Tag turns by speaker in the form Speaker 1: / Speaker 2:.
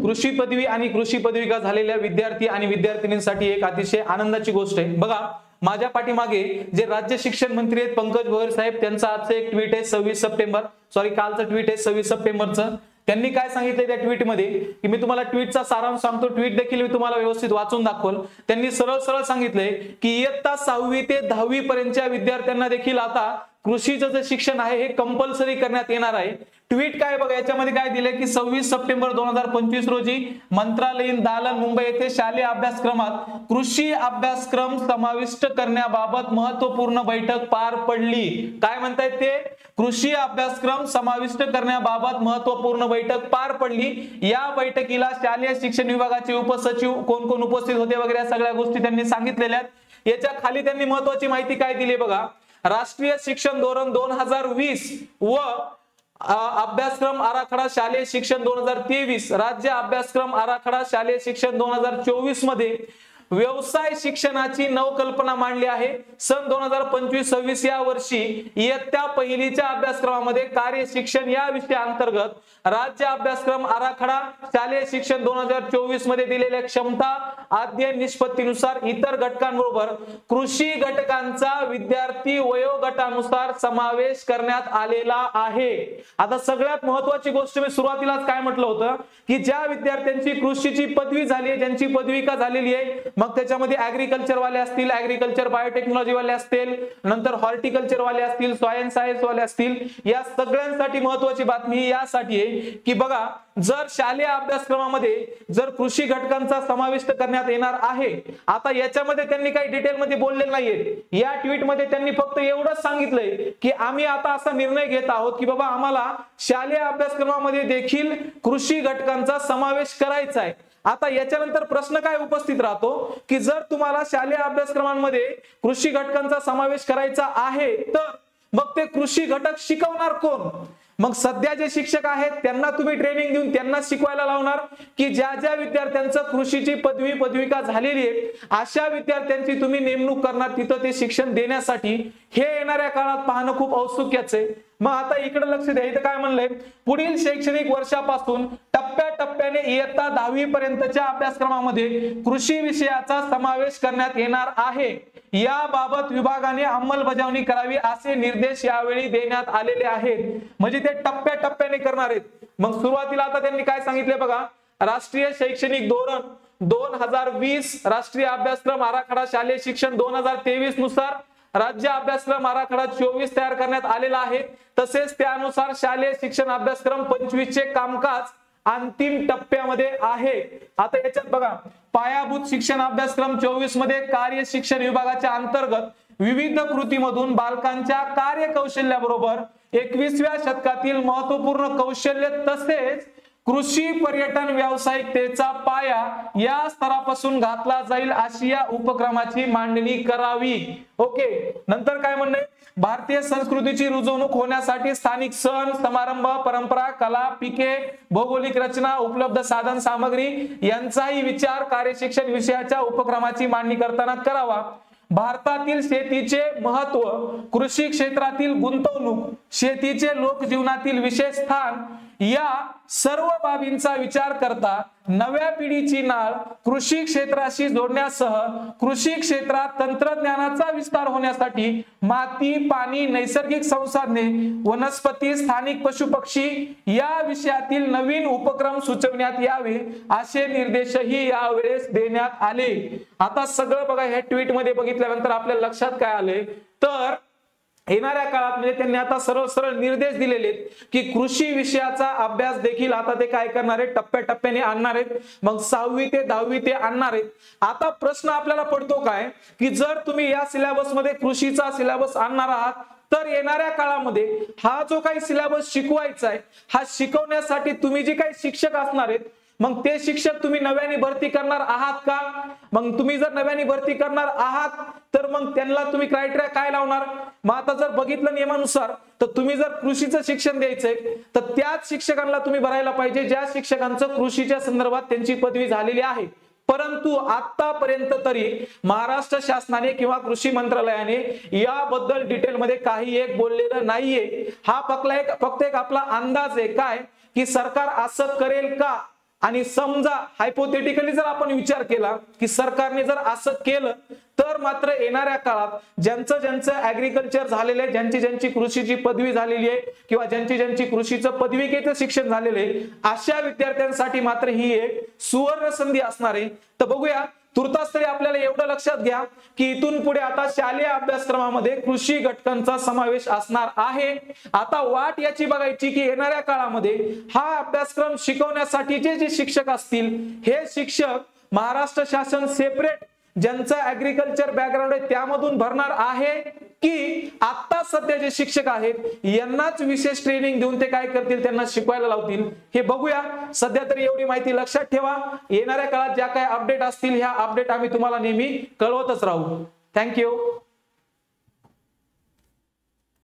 Speaker 1: कृषी पदवी आणि कृषी पदविका झालेल्या विद्यार्थी आणि विद्यार्थिनींसाठी एक अतिशय आनंदाची गोष्ट आहे। बघा माझ्या पाठीमागे जे राज्य शिक्षण मंत्री आहेत पंकज भोयर साहेब, त्यांचा आजचं एक ट्विट आहे 26 सप्टेंबर, सॉरी कालचं ट्विट आहे 26 सप्टेंबरचं। त्यांनी काय सांगितलं त्या ट्विट मध्ये की मी तुम्हाला ट्विटचा सारांश सांगतो, ट्विट देखील मी तुम्हाला व्यवस्थित वाचून दाखवल। त्यांनी सरळ सरळ सांगितलंय की इयत्ता 6वी ते 10वी पर्यंतच्या विद्यार्थ्यांना देखील आता कृषीचं जे शिक्षण आहे हे कंपल्सरी करण्यात येणार आहे। ट्विट काय बघा याच्यामध्ये काय दिलंय की 26 सप्टेंबर 2025 रोजी मंत्रालयीन दालन मुंबई येथे शालेय अभ्यासक्रमात कृषी अभ्यासक्रम समाविष्ट करण्याबाबत महत्त्वपूर्ण बैठक पार पडली। काय म्हणतायत ते, कृषी अभ्यासक्रम समाविष्ट करण्याबाबत महत्त्वपूर्ण बैठक पार पडली। या बैठकीला शालेय शिक्षण विभागाचे उपसचिव कोण कोण उपस्थित होते वगैरे या सगळ्या गोष्टी त्यांनी सांगितलेल्या आहेत। याच्या खाली त्यांनी महत्त्वाची माहिती काय दिली बघा, राष्ट्रीय शिक्षण धोरण 2020 व अभ्यासक्रम आराखडा शालेय शिक्षण 2023, राज्य अभ्यासक्रम आराखडा शालेय शिक्षण 2024 मध्ये व्यवसाय शिक्षणाची नवकल्पना मांडली आहे। सन 2025-26 या वर्षी इयत्ता पहिलीच्या अभ्यासक्रमामध्ये कार्य शिक्षण या विषयाअंतर्गत राज्य अभ्यासक्रम आराखडा शालेय शिक्षण 2024 मध्ये दिलेल्या क्षमता अध्ययन निष्पत्तीनुसार इतर घटकांबरोबर कृषी घटकांचा विद्यार्थी वयोगटानुसार समावेश करण्यात आलेला आहे। आता सगळ्यात महत्त्वाची गोष्ट मी सुरुवातीलाच काय म्हटलं होतं की ज्या विद्यार्थ्यांची कृषीची पदवी झाली आहे, ज्यांची पदविका झालेली आहे, मग त्याच्यामध्ये ऍग्रीकल्चर वाले असतील, ऍग्रीकल्चर बायोटेक्नॉलॉजी वाले असतील, नंतर हॉर्टिकल्चर वाले असतील, सॉइल सायन्स वाले असतील, या सगळ्यांसाठी महत्त्वाची बातमी यासाठी आहे की बघा जर शालेय अभ्यासक्रमामध्ये जर कृषी घटकांचा समाविष्ट करण्यात येणार आहे, आता याच्यामध्ये त्यांनी काही डिटेलमध्ये बोललेलं नाहीये। या ट्विट मध्ये त्यांनी फक्त एवढंच सांगितलंय की आम्ही आता असा निर्णय घेत आहोत की बाबा आम्हाला शालेय अभ्यासक्रमामध्ये देखील कृषी घटकांचा समावेश करायचा आहे। आता याच्यानंतर प्रश्न काय उपस्थित राहतो की जर तुम्हाला शालेय अभ्यासक्रमांमध्ये कृषी घटकांचा समावेश करायचा आहे तर मग ते कृषी घटक शिकवणार कोण? मग सध्या जे शिक्षक आहेत त्यांना तुम्ही ट्रेनिंग देऊन त्यांना शिकवायला लावणार की ज्या ज्या विद्यार्थ्यांचं कृषीची पदवी पदविका झालेली आहे अशा विद्यार्थ्यांची तुम्ही नेमणूक करणार तिथं ते शिक्षण देण्यासाठी? हे येणाऱ्या काळात पाहणं खूप औत्सुक्याचं आहे। मग आता इकडे लक्ष द्या, इथं काय म्हणलंय, पुढील शैक्षणिक वर्षापासून टप्प्याटप्प्याने इयत्ता 10वी पर्यंतच्या अभ्यासक्रमामध्ये कृषी विषयाचा समावेश करण्यात येणार आहे। याबाबत विभागाने अंमलबजावणी करावी असे निर्देश यावेळी देण्यात आलेले आहेत। म्हणजे ते टप्प्याटप्प्याने करणार आहेत। मग सुरुवातीला आता त्यांनी काय सांगितले बघा, राष्ट्रीय शैक्षणिक धोरण 2020, राष्ट्रीय अभ्यासक्रम आराखडा शालेय शिक्षण 2023 नुसार राज्य अभ्यासक्रम आराखडा 24 तयार करण्यात आलेला आहे। तसेच त्यानुसार शालेय शिक्षण अभ्यासक्रम 25 चे कामकाज अंतिम टप्प्यामध्ये आहे। आता याच्यात बघा, पायाभूत शिक्षण अभ्यासक्रम 24 मध्ये कार्य शिक्षण विभागाच्या अंतर्गत विविध कृतीमधून बालकांच्या कार्यकौशल्याबरोबर 21व्या शतकातील महत्त्वपूर्ण कौशल्य तसेच कृषी पर्यटन व्यावसायिकतेचा पाया या स्तरापासून घातला जाईल अशी या उपक्रमाची मांडणी करावी। ओके, नंतर काय म्हणणे, भारतीय संस्कृतीची रुजवणूक होण्यासाठी स्थानिक सण समारंभ परंपरा कला पिके भौगोलिक रचना उपलब्ध साधन सामग्री यांचाही विचार कार्यशिक्षण विषयाच्या उपक्रमाची मांडणी करताना करावा। भारतातील शेतीचे महत्व, कृषी क्षेत्रातील गुंतवणूक, शेतीचे लोकजीवनातील विशेष स्थान या सर्व बाबींचा विचार करता नव्या पिढीची नाळ कृषी क्षेत्राशी जोडण्यासह कृषी क्षेत्रात तंत्रज्ञानाचा विस्तार होण्यासाठी माती पाणी नैसर्गिक संसाधने वनस्पती स्थानिक पशुपक्षी या विषयातील नवीन उपक्रम सुचवण्यात यावे असे निर्देशही यावेळेस देण्यात आले। आता सगळं बघा ह्या ट्विट मध्ये बघितल्यानंतर आपल्या लक्षात काय आले तर येणाऱ्या काळात म्हणजे त्यांनी आता सरळ सरळ निर्देश दिलेले आहेत की कृषी विषयाचा अभ्यास देखील आता ते काय करणार आहेत, टप्प्याटप्प्याने आणणार आहेत। मग 6वी ते 10वी ते आणणार आहेत। आता प्रश्न आपल्याला पडतो काय की जर तुम्ही या सिलेबस मध्ये कृषीचा सिलेबस आणणार आहात तर येणाऱ्या काळामध्ये हा जो काही सिलेबस शिकवायचा आहे हा शिकवण्यासाठी तुम्ही जे काही शिक्षक असणार आहेत मग ते शिक्षक तुम्ही नव्याने भरती करणार आहात का? मग तुम्ही जर नव्याने भरती करणार आहात तर मग त्यांना तुम्ही क्रायटेरिया काय लावणार? मग आता जर बघितलं नियमानुसार तर तुम्ही जर कृषीचं शिक्षण द्यायचंय तर त्याच शिक्षकांना तुम्ही भरायला पाहिजे ज्या शिक्षकांचं कृषीच्या संदर्भात त्यांची पदवी झालेली आहे। परंतु आतापर्यंत तरी महाराष्ट्र शासनाने किंवा कृषी मंत्रालयाने याबद्दल डिटेलमध्ये काही एक बोललेलं नाहीये। हा फक्त एक आपला अंदाज आहे काय की सरकार असं करेल का आणि समजा हायपोथेटिकली जर आपण विचार केला की सरकारने जर असं केलं तर मात्र येणाऱ्या काळात ज्यांचं ऍग्रिकल्चर झालेलं आहे, ज्यांची कृषीची पदवी झालेली आहे किंवा ज्यांची कृषीचं पदविकेचं शिक्षण झालेलं आहे, अशा विद्यार्थ्यांसाठी मात्र ही एक सुवर्ण संधी असणार आहे. तर बघूया, तुर्तास तरी आपल्याला एवढं लक्षात घ्या की इथून पुढे आता शालेय अभ्यासक्रमामध्ये कृषी घटकांचा समावेश असणार आहे. आता वाट याची बघायची की येणाऱ्या काळामध्ये हा अभ्यासक्रम शिकवण्यासाठीचे जे शिक्षक असतील हे शिक्षक महाराष्ट्र शासन सेपरेट ज्यांचं ऍग्रिकल्चर बॅकग्राऊंड आहे त्यामधून भरणार आहे की आता सध्या जे शिक्षक आहेत यांनाच विशेष ट्रेनिंग देऊन ते काय करतील, त्यांना शिकवायला लावतील, हे बघूया. सध्या तरी एवढी माहिती लक्षात ठेवा. येणाऱ्या काळात ज्या काही अपडेट असतील ह्या अपडेट आम्ही तुम्हाला नेहमी कळवतच राहू. थँक्यू.